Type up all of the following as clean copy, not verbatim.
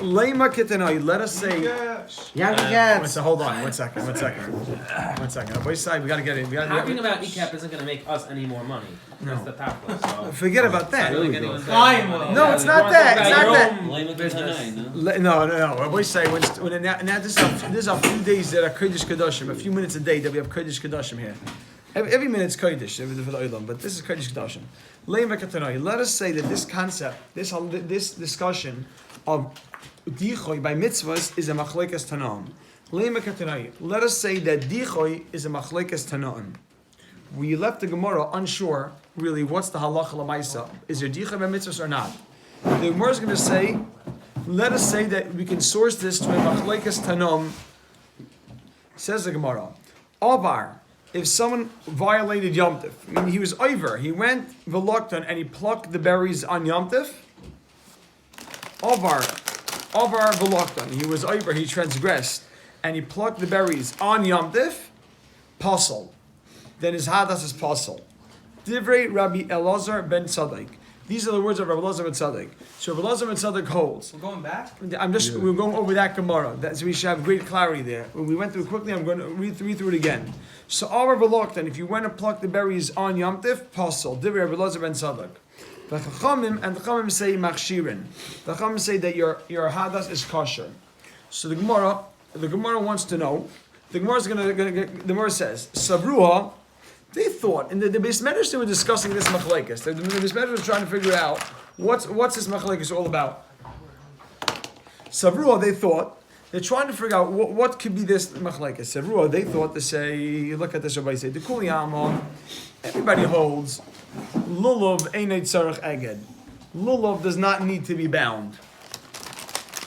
Lema Ketanoi, let us say. Hold on, one second. Boy, side, we gotta get it. Talking about ECAP isn't gonna make us any more money. That's the top one. So forget about that. No, it's not that. It's not that. No. Boy, say now this is a few days that are Kodesh Kedoshim, a few minutes a day that we have Kodesh Kedoshim here. Every minute's Kodesh, but this is Kodesh Kedoshim. Lema Ketanoi, let us say that this concept, this discussion of dichoy by mitzvahs is a machlekes tanam. Lema Ketanoi, let us say that dichoy is a machlekes tanam. We left the Gemara unsure, really, what's the halacha l'maisa? Is there dichoy by mitzvahs or not? The Gemara is going to say, let us say that we can source this to a machlekes tanam. Says the Gemara, Avar, if someone violated Yom Tif, I mean, he was over, he went v'loktan and he plucked the berries on Yom Tif. Avar v'loktan, he was over, he transgressed, and he plucked the berries on Yom Tif, pasal. Then his hadas is pasal. Divrei Rabbi Elazar ben Tzadok. These are the words of Rabbi Elazar ben Tzadok. So Rabbi Elazar ben Tzadok holds. We're going back? We're going over that Gemara. So we should have great clarity there. When we went through it quickly, I'm going to read through it again. So Avar v'loktan, if you went and plucked the berries on Yom Tif, pasal. Divrei Rabbi Elazar ben Tzadok. The Chachamim say machshirin. The Chachamim say that your hadas is kosher. So the Gemara wants to know. The Gemara says Sabruha. They thought, and the Beis Medrash they were discussing this machlekes. The Beis Medrash was trying to figure out what's this machlekes all about. Sabruha, they thought they're trying to figure out what could be this machlekes. Sabruha, they thought to say, look at this. Everybody say the Kinyan. Everybody holds lulav einay tzarich eged. Lulav does not need to be bound.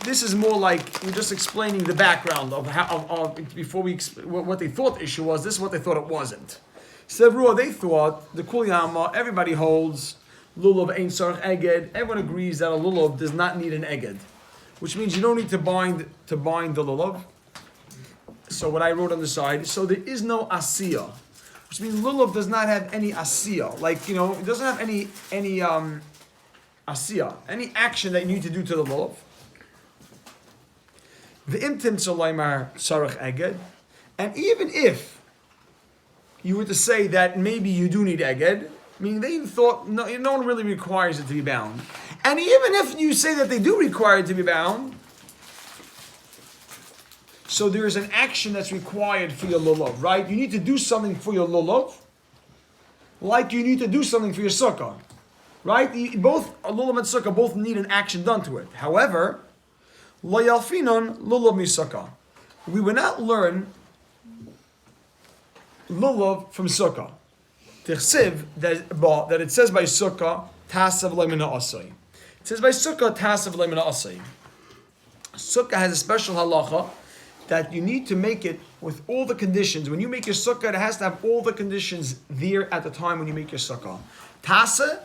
This is more like we're just explaining the background of how before we what they thought the issue was. This is what they thought it wasn't. Sevrua, they thought the Kinyan, everybody holds lulav ein tzarich eged. Everyone agrees that a lulav does not need an eged, which means you don't need to bind the lulav. So what I wrote on the side, so there is no asiyah, which means lulav does not have any asiyah, like it doesn't have any asiyah, any action that you need to do to the lulav. The imtim tzolaymar tzarich eged, and even if you were to say that maybe you do need eged, meaning they thought no one really requires it to be bound. And even if you say that they do require it to be bound, so there is an action that's required for your lulav, right? You need to do something for your lulav, like you need to do something for your sukkah, right? Both lulav and sukkah both need an action done to it. However, lo yalfinon lulav misukah. We will not learn lulav from sukkah. Tichsiv that it says by sukkah tasav le'mina asay. It says by sukkah tasav le'mina asay. Sukkah has a special halacha that you need to make it with all the conditions. When you make your sukkah, it has to have all the conditions there at the time when you make your sukkah. Tasa,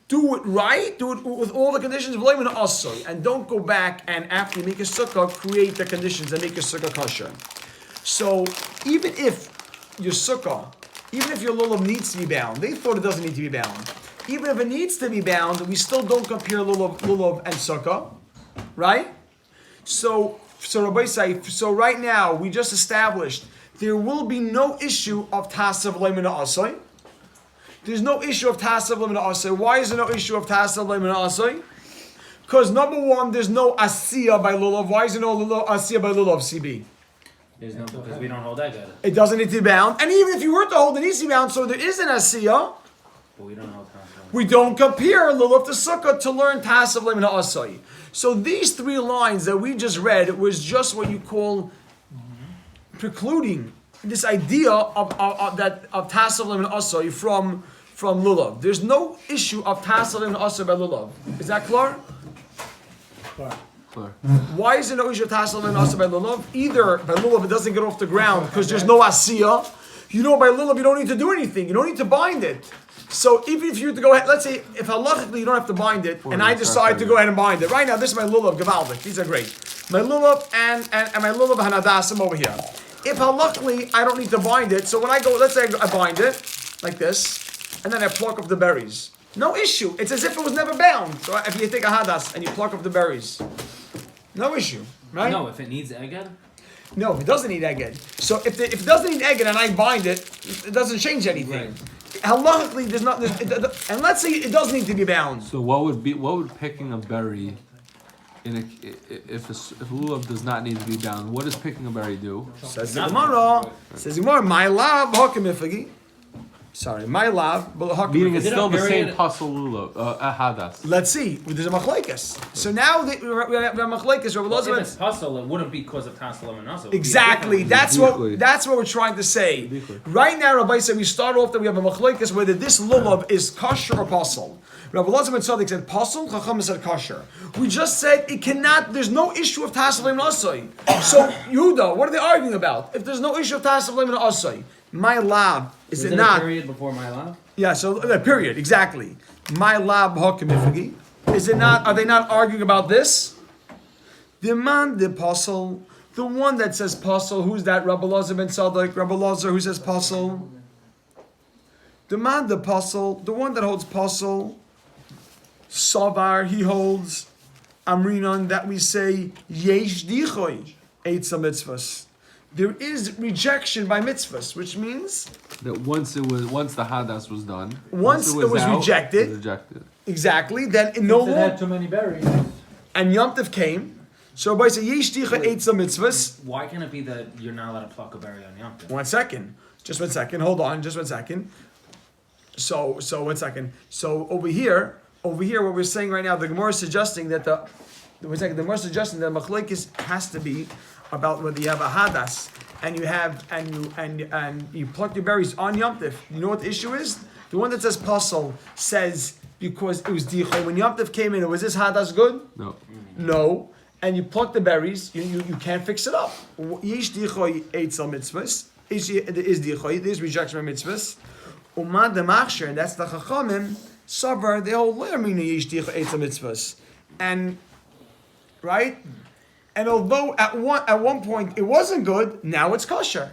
do it right, do it with all the conditions, and don't go back and after you make your sukkah, create the conditions and make your sukkah kosher. So even if your sukkah, even if your lulav needs to be bound, they thought it doesn't need to be bound. Even if it needs to be bound, we still don't compare lulav and sukkah, right? So Rabbi say, so right now we just established there will be no issue of tasav le'mina asay. There's no issue of tasav le'mina asay. Why is there no issue of tasav le'mina asay? Because number one, there's no asiyah by lulav. Why is there no asiyah by lulav, CB? There's no, because we don't hold that good. It doesn't need to be bound. And even if you were to hold, it needs to be bound, so there is an asiyah. But we don't hold tasav. We don't compare lulav to sukkah to learn tasav le'mina asay. So these three lines that we just read was just what you call precluding this idea of tasav le'mina asay from lulav. There's no issue of tasav le'mina asay by lulav. Is that clear? Clear. Why is there no issue of tasav le'mina asay by lulav? Either by lulav it doesn't get off the ground because there's no asiyah. By lulav you don't need to do anything. You don't need to bind it. So even if you were to go ahead, let's say if halachically you don't have to bind it, and I decide to go ahead and bind it. Right now, this is my lulav gavaldik. These are great. My lulav and my lulav hanadasim over here. If halachically I don't need to bind it, so when I go, let's say I bind it like this, and then I pluck up the berries. No issue. It's as if it was never bound. So if you take a hadas and you pluck up the berries, No issue, right? No, if it needs eged. No, if it doesn't need egged. So if it doesn't need egged and I bind it, it doesn't change anything. Halachically, and let's say it does need to be bound. So what would picking a berry if a lulav does not need to be bound? What does picking a berry do? Says the Gemara, my love, hakamifagi. Sorry, my love, but meaning it's still the same pasul lulav, hadas. Let's see. There's a machlekes. So now we have a machlekes. If it's puzzle, it wouldn't be because of tassel and naso. Exactly. That's what we're trying to say. Right now, Rabbi said we start off that we have a machlekes whether this lulav is kosher or pasul. Rabbi Elazar ben Tzadok said pasul. Chacham said kosher. We just said it cannot. There's no issue of tassel and nasoi. So Yehuda, what are they arguing about? If there's no issue of tassel and nasoi, my lab. Is it not? A period before my lab? Yeah, so period, exactly. My lab hakamifagi. Is it not? Are they not arguing about this? The man, the apostle, the one that says apostle, who's that? Rabbi Elazar ben Tzadok, Rabbi Elazar who says apostle. The man, the apostle, the one that holds apostle, Savar, he holds Amrinon that we say Yesh Dichoy Eitza Mitzvahs. There is rejection by mitzvahs, which means that once the hadas was done, once it was rejected, exactly. Then no longer had too many berries, and Yom Tov came. So by say Yesh Dicha Eitza Mitzvahs. Why can't it be that you're not allowed to pluck a berry on Yom Tov? 1 second, just 1 second. Hold on, just 1 second. So 1 second. So over here, what we're saying right now, the Gemara is suggesting that the Gemara is suggesting that machlekes has to be about whether you have a hadas and you pluck your berries on Yom Tov. You know what the issue is? The one that says pasal says because it was dichoy. When Yom Tov came in, was this hadas good? No. No. And you pluck the berries, you can't fix it up. Yesh dichoy eitzel mitzvahs. Is dichoy. There's rejection by mitzvahs. Umad the machsher, and that's the chachamim. Savar, they all learn yesh dichoy eitzel mitzvahs. And right. And although at one point it wasn't good, now it's kosher.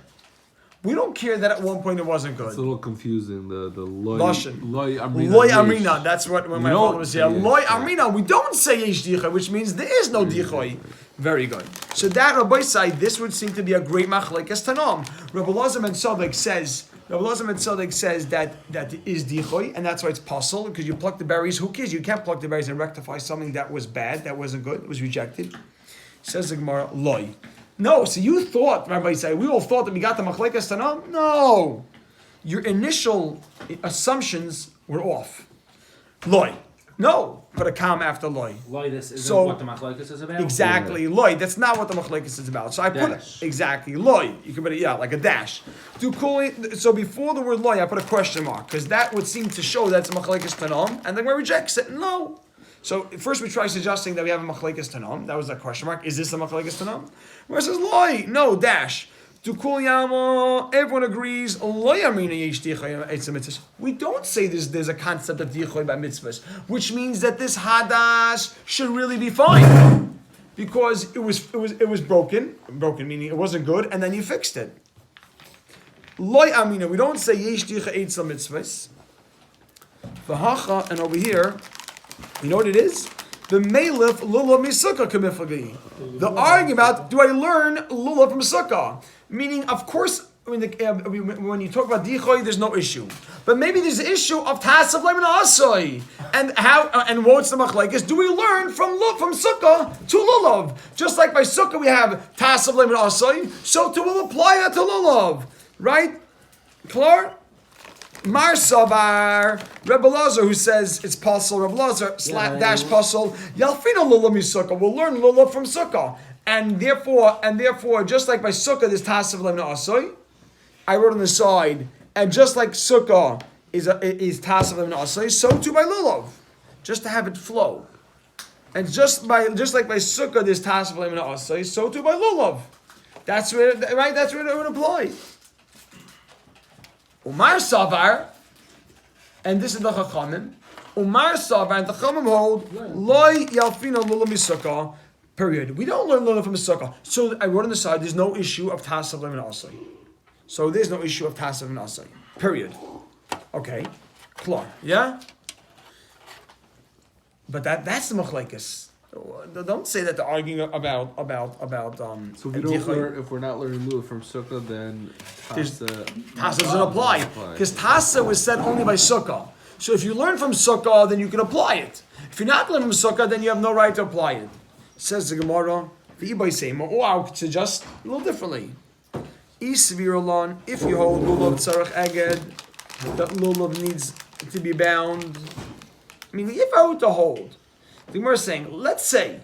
We don't care that at one point it wasn't good. It's a little confusing. The loy amrina. Loy amrina. That's what when my father was here. Loy amrina. We don't say yesh dichoy, which means there is no dichoy. Very good. So that Rabbi side, this would seem to be a great machlekes tanam. Rabbi Elazar ben Tzadok says that is dichoy, and that's why it's pasul because you pluck the berries. Who cares? You can't pluck the berries and rectify something that was bad, that wasn't good, it was rejected. Says the Gemara, loy. No, so you thought, Rabbi say, we all thought that we got the machlekes tanam? No. Your initial assumptions were off. Loy. No. Put a comma after loy. Loy, this isn't what the machlekes is about? Exactly. Loy. That's not what the machlekes is about. So I put it. Exactly. Loy. You can put it, like a dash. So before the word loy, I put a question mark, because that would seem to show that's a machlekes tanam, and then we rejects it. No. So first we try suggesting that we have a machlekes tanam. That was a question mark. Is this a machlekes tanam? Where it says loy, no dash. To kol yama, everyone agrees. Loy amina yesh dichoy eitza mitzvahs. We don't say there's a concept of dichoy by mitzvahs, which means that this hadas should really be fine because it was broken meaning it wasn't good, and then you fixed it. Loy amina. We don't say yesh dichoy eitza mitzvahs. V'hacha, and over here. You know what it is? The Melif Lulav Misukah Kamifagi. The argument about, do I learn Lulav from Sukkah? Meaning, of course, when you talk about Dichoy, there's no issue. But maybe there's an issue of Tasav Leman Asoi. And what's the machlekes? Do we learn from Sukkah to Lulav? Just like by Sukkah we have Tasav Leman Asoi, so too we'll apply that to Lulav. Right? Clear? Mar Savar, Rebbe Elazar, who says it's pasul, Rebbe Elazar, dash pasul, Yalfino Lulav Misukah, we'll learn Lulav from Sukkah. And therefore, just like by Sukkah, there's Tasav Lemna Asoi, I wrote on the side, and just like Sukkah is Tasav Lemna Asoi, so too by Lulav, just to have it flow. And just like by Sukkah, there's Tasav Lemna Asoi, so too by Lulav. That's where it would apply. Umar Savar, and this is the Chachamim. Umar Savar, and the Chachamim hold Loi Yalfino Lulav Misukah. Period. We don't learn Lulav from Misukah. So I wrote on the side, there's no issue of Tasav Leman Asai. So there's no issue of Tasav Leman Asai. Period. Okay. Klar. Yeah? But that's the machlekes. Don't say that they're arguing about So if we're not learning lulav from sukkah, then Tasa doesn't apply because Tasa was said only by sukkah. So if you learn from sukkah, then you can apply it. If you're not learning from sukkah, then you have no right to apply it. Says the Gemara, or I could suggest a little differently. If you hold lulav tzarech eged, that lulav needs to be bound. Meaning, if I were to hold, the Gemara is saying, let's say,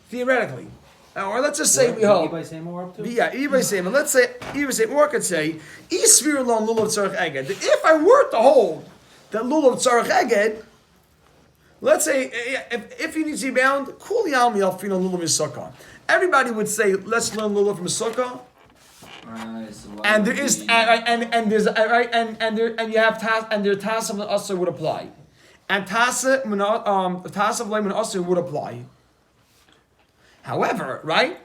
theoretically, or let's just say we hold. Yeah, Ibay Seymour. Let's say Ibay Seymour could say, Isvir lon lulav tzarech eged. If I were to hold that lulav tzarech eged, let's say if you need to be bound, kuli al miyalfina lulav misukah. Everybody would say, let's learn lulav from sukkah. And there is and there's and you have tas and their tas of the asr would apply, and tas of layman asr would apply. However, right?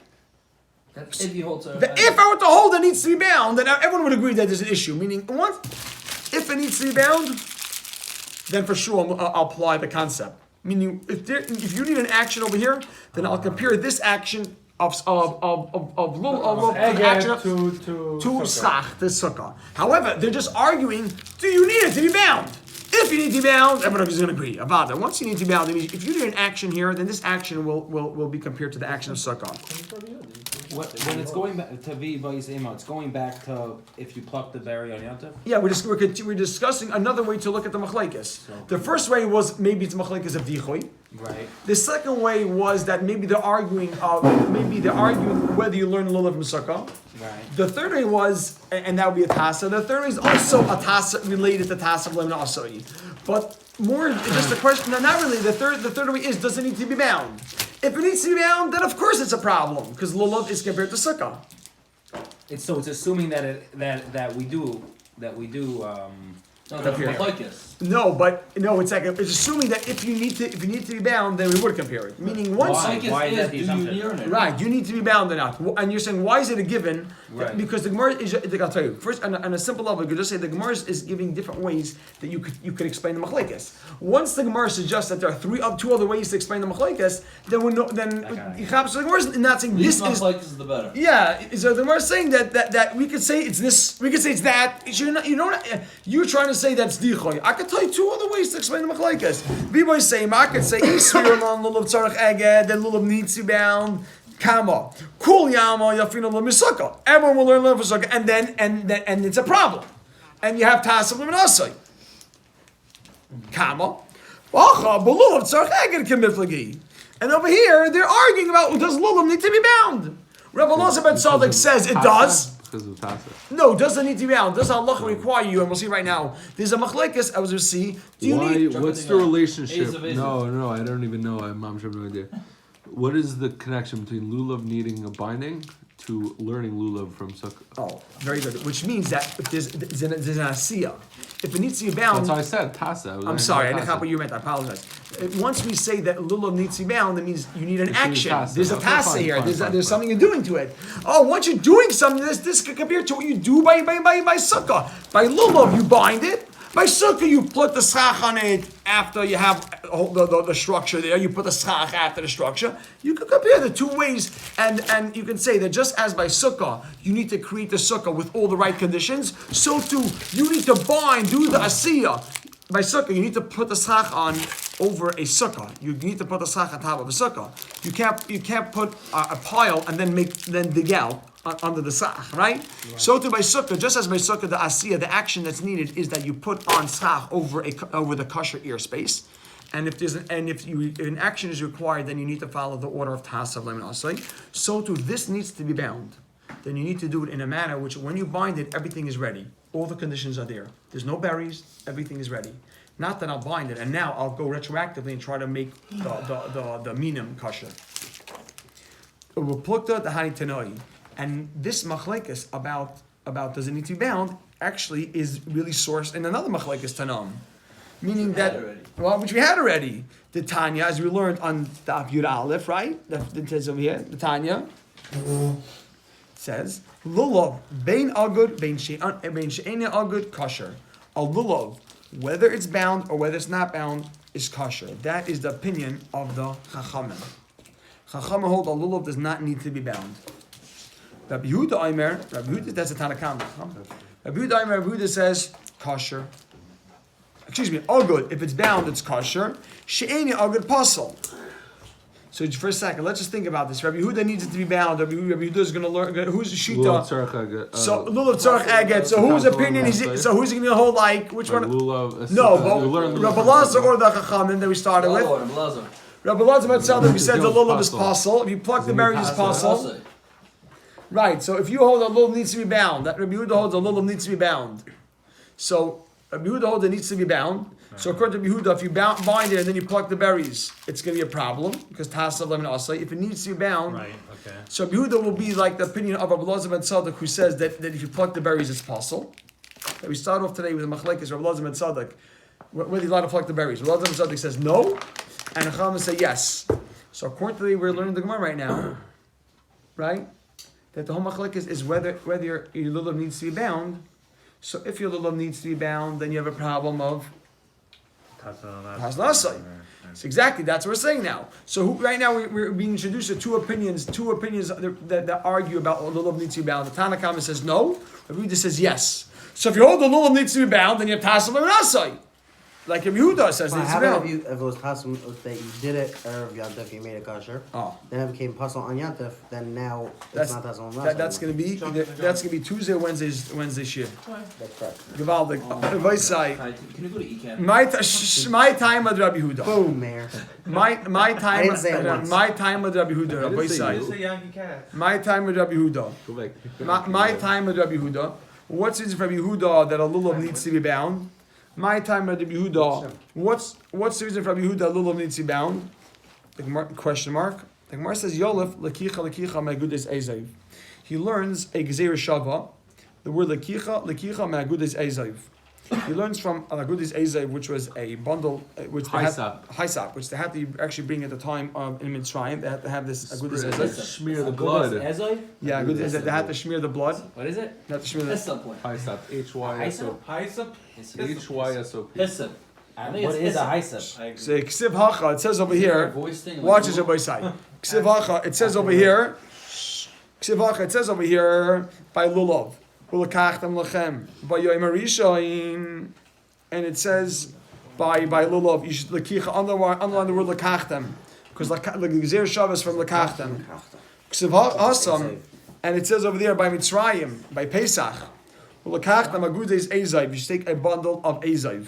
If you hold if I were to hold it needs to be bound, then everyone would agree that there's an issue. Meaning, if it needs to be bound, then for sure I'll apply the concept. Meaning, if you need an action over here, then I'll compare this action of action to schach, the sukkah. However, they're just arguing: do you need it to be bound? If you need to be bound, everyone is going to agree about that. Once you need to be bound, if you need an action here, then this action will be compared to the action of sukkah. When it's going back to V'yis Ema, it's going back to if you pluck the berry on Yom Tov? Yeah, we're discussing another way to look at the machlekes. The first way was maybe it's machlekes of dichoy. Right. The second way was that maybe they're arguing whether you learn lulav from sukkah. Right. The third way was, and that would be a tasa. The third way is also a tasa related to tasa of lemon asoi. But more, just a question. No, not really. The third way is, does it need to be bound? If it needs to be bound, then of course it's a problem because lulav is compared to sukkah. It's assuming that we do. It's assuming that if you need to be bound, then we would compare it. Meaning once why is that the assumption? Right, you need to be bound or not. And you're saying, why is it a given? Right. Because the Gemara is, I'll tell you, first, on a simple level, you could just say the Gemara is giving different ways that you could explain the machlekes. Once the Gemara suggests that there are two other ways to explain the machlekes, then we know, so the Gemara is not saying this is the better. Yeah, so the Gemara is saying that we could say it's this, we could say it's that. You're trying to say that's dichoy. I could tell you two other ways to explain the machlekes. V'boy say, I could say, Yisvir lon lulav tzarech eged, that lulav needs to be bound. Kama, kul yama yafina l'misukah. Everyone will learn lulav from sukkah, and it's a problem. And you have tasav l'minasai. Kama, vacha b'lulav tzarech eged k'miflagi. And over here, they're arguing about does lulav need to be bound. Rabbi Elazar ben Tzadok says it does. Because of tasa. No, doesn't need to be bound. Does Allah require you? And we'll see right now. There's a machlekes. I was going to see. Do you need? What's the relationship? No, I don't even know. I'm sure I have no idea. What is the connection between lulav needing a binding to learning lulav from sukkah? Oh, very good. Which means that if there's an asiyah, if it needs to be bound. That's why I said tasa. I'm sorry, I didn't know what you meant. I apologize. Once we say that lulav needs to be bound, that means you need an action. There's a tasa here. There's something you're doing to it. Oh, once you're doing something, this could compare to what you do by sukkah. By lulav, you bind it. By sukkah, you put the schach on it after you have the structure there. You put the schach after the structure. You can compare the two ways, and you can say that just as by sukkah, you need to create the sukkah with all the right conditions, so too, you need to do the asiyah. By sukkah, you need to put the schach on over a sukkah. You need to put the schach on top of a sukkah. You can't put a pile and then dig out under the schach, right? So too by sukkah, just as by sukkah, the asiyah, the action that's needed is that you put on schach over the kosher ear space. And if an action is required, then you need to follow the order of tasav lemon asay. So too, this needs to be bound. Then you need to do it in a manner which, when you bind it, everything is ready. All the conditions are there. There's no berries. Everything is ready. Not that I'll bind it, and now I'll go retroactively and try to make the minim kosher. And this machlekes about does it need to be bound actually is really sourced in another machlekes tanam, meaning which we had already. The Tanya, as we learned on Daf Yud Aleph, right? That says over here, the Tanya says lulav bein agud bein she'ena agud kosher. A lulav, whether it's bound or whether it's not bound, is kosher. That is the opinion of the Chachamim. Chachamim hold a lulav does not need to be bound. Rabbi Yehuda Aimer, that's a Tanakh. Rabbi Yehuda Aimer, Rabbi Yehuda says kosher. Excuse me, agud. If it's bound, it's kosher. She'eni agud pasal. So for a second, let's just think about this. Rabbi Yehuda needs it to be bound. Rabbi Yehuda is going to learn. Who's the shita? So lulav tzarech aged. So whose opinion is it? So who's he going to hold? Like which one? Lulav. No, Rabbi Lazar or the Chachamim that we started with. Rabbi Lazar Matzah, we said the lulav is pasal. If you pluck the berries, is pasal. Right. So if you hold a lulav needs to be bound, that Rabbi Yehuda holds a lulav needs to be bound. So Rabbi Yehuda holds it needs to be bound. So according to Rabbi Yehuda, if you bind it and then you pluck the berries, it's going to be a problem because tasav lemon asay. If it needs to be bound, Right. Okay. so Rabbi Yehuda will be like the opinion of Rabbi Lazar ben Tzadok, who says that if you pluck the berries, it's possible. That we start off today with the machlekes Rabbi Lazar ben Tzadok, whether you're allowed to pluck the berries. Rabbi Lazar ben Tzadok says no, and Chachamim say yes. So according to the we're learning the Gemara right now, right? That the whole machlekes is whether your lulav needs to be bound. So if your lulav needs to be bound, then you have a problem of Tasnasai. So exactly, that's what we're saying now. So right now we're being introduced to two opinions that argue about lulav needs to be bound. The Tanakh Kama says no, Rabbi Yehuda says yes. So if you hold the lulav needs to be bound, then you have Tasnasai and Asai. Like Rabbi Yehuda says, needs to be bound. If it was possible that you did it Erev Yantif, you made it kosher. Oh. Then it became possible on Yantif. Then now That's it's not possible on that's going to be Tuesday, Wednesday shiur. That's correct. Givaldik. Advice say. Can you go to ECAM? My time with Rabbi Yehuda. Boom, Mayor. My time. didn't say it once. My time with Rabbi Yehuda. Advice say. My time with Rabbi Yehuda. Go back. My time with Rabbi Yehuda. What's the reason for Rabbi Yehuda that a lulav needs to be bound? My time with Rabbi Yehuda. What's the reason for Rabbi Yehuda that a lulav needs to be bound? Question mark. The Gemara says Yolef lekicha me'agudes ezev. He learns a gzeira shava. The word lekicha me'agudes ezev. He learns from agudes ezev, which was a bundle, which they Haisap, which they had to actually bring at the time of in Mitzrayim. They had to have this agudes ezev. Smear the blood. Yeah, agudes ezev. They had to smear the blood. What is it? They had to smear the. Haisap. HYSOP. HYSOP. Hyssop. What is a hyssop? So ksiv hacha. It says over here. Watch this, everybody say. Ksiv hacha. It says over here. Ksiv hacha. It says over here by lulav. Ulakachtem lachem by yoyim harishayin, and it says by lulav. You should lakicha underline the word lakachtem because the gzeir shav is from lakachtem. Ksiv hasam, and it says over there by Mitzrayim by Pesach. Ulakachtem agudes ezav. You should take a bundle of ezav.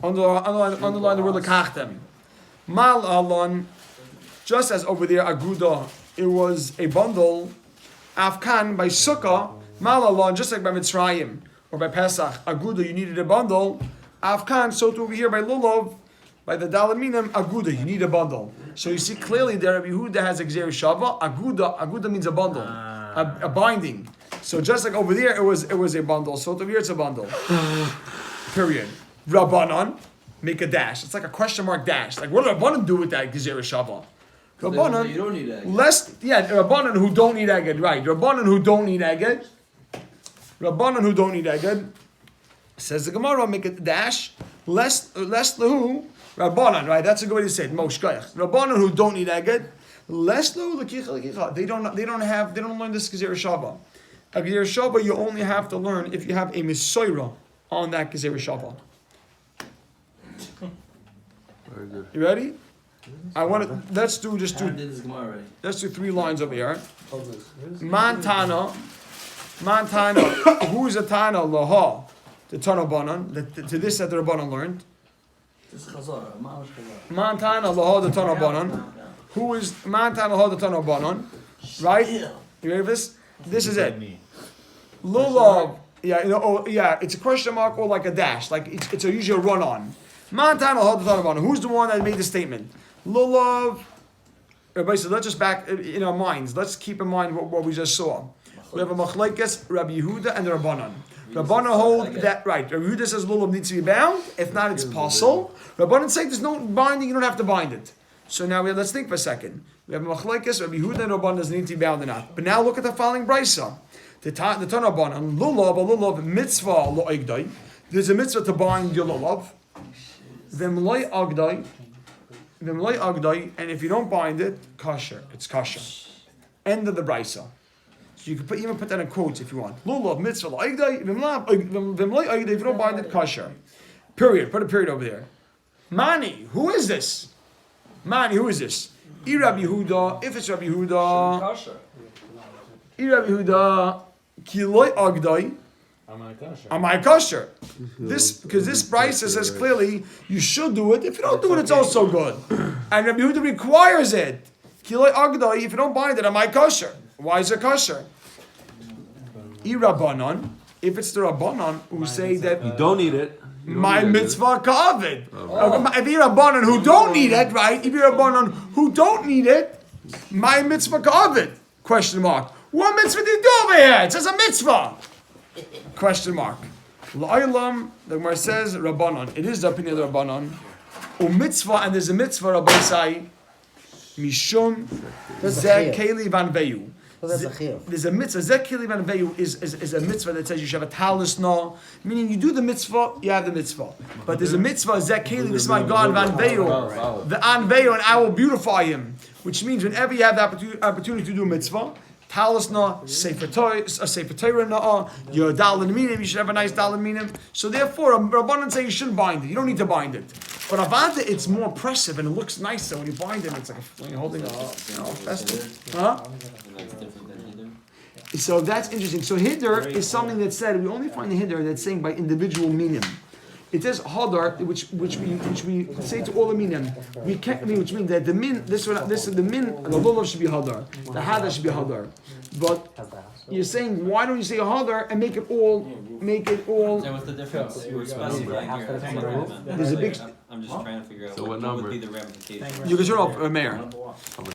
Underline the word lakachtem. Mal alon, just as over there aguda, it was a bundle. Afkan by sukkah. Mal alon, just like by Mitzrayim or by Pesach, aguda, you needed a bundle. Afkan, so to over here by lulav, by the dalaminim, aguda, you need a bundle. So you see clearly there, Rabbi Yehuda has a gzeir shava. Aguda means a bundle, a binding. So just like over there, it was a bundle. So over here, it's a bundle. Period. Rabbanon, make a dash. It's like a question mark dash. Like what do Rabbanon do with that gzeir shava? Rabbanon, you don't need egg. Rabbanon who don't need eged, right? Rabbanon who don't need eged. Rabbanon who don't need eged. Says the Gemara, make a dash. Less lehu Rabbanon, right? That's a good way to say it. Moshkayach. Rabbanon who don't need eged. Less lehu lekicha. They don't learn this gzeir shava. A gzeir shava you only have to learn if you have a misoira on that gzeir shava. Very good. You ready? Let's do 3 lines over here. Montana, who's a Tana Laha? The Tana Banan, to this that the Rabbanan learned. Montana Laha the Tana Banan. Who is Montana Laha the Tana Banan? Right? You ready for this? This is it. Lulav. Yeah, it's a question mark or like a dash. Like it's usually a run on. Montana Laha the Tana Banan. Who's the one that made the statement? Lulav. Everybody said, let's just back in our minds. Let's keep in mind what we just saw. We have a machlekes, Rabbi Yehuda and the Rabbanan. Rabbanan hold that right. Rabbi Yehuda says lulav needs to be bound. If not, it's possible. Rabbanan say there's no binding. You don't have to bind it. So now let's think for a second. We have a machlekes, Rabbi Yehuda and Rabbanan does need to be bound or not. But now look at the following brisa. The Tanabbanan lulav mitzvah lo igdai. There's a mitzvah to bind your lulav. V'mloi agdai, and if you don't bind it, kosher. It's kosher. End of the brisa. So you can even put that in quotes if you want. Lulav mitzvah agdai, v'mloi agdai. If you don't bind it, kosher. Period. Put a period over there. Mani, who is this? Mani, who is this? Rabbi Yehuda. If it's Rabbi Yehuda, Rabbi Yehuda, kiloi agdai. Am I kosher? This because this brisa says clearly you should do it. If you don't do it, it's also good. And Rabbi Yehuda requires it. Kiloi agdai. If you don't bind it, am I kosher? Why is it kosher? Rabbanon. If it's the Rabbanon who say that You don't eat it. my mitzvah ka'avid. If you're Rabbanon who don't need it, right? If you're Rabbanon who don't need it, my mitzvah ka'avid. Question mark. What mitzvah do you do over here? It says a mitzvah. Question mark. La'ilam, the Gemara says, Rabbanon. It is the opinion of the Rabbanon. Mitzvah, and there's a mitzvah, Rabbi Sai, Mishum, Zeh Keli Van Veyu. There's a mitzvah, Zeh Keli Van Veyu is a mitzvah that says you should have a talus no, meaning you do the mitzvah, you have the mitzvah. But there's a mitzvah, Zeh Keli, this is my God, Van Veyu, the An Veyu, and I will beautify him. Which means whenever you have the opportunity to do a mitzvah, Talis na, Sefer Torah na, your dalin minim, you should have a nice dalin minim. So therefore, Rabbanan say you shouldn't bind it. You don't need to bind it. But Avada, it's more impressive and it looks nicer when you bind it. It's like when you're holding a festive. Huh? So that's interesting. So Hiddur is something that said, we only find the Hiddur that's saying by individual minim. It says hadar, which we say to all the minim. We can't mean, which means that the min, this is the min, the lulav should be hadar, the hadar should be hadar. But you're saying, why don't you say hadar and make it all? So what's the difference? You were specifying here. There's a big. I'm just trying to figure out So what what number? would be the ramification. You can turn off Mayor.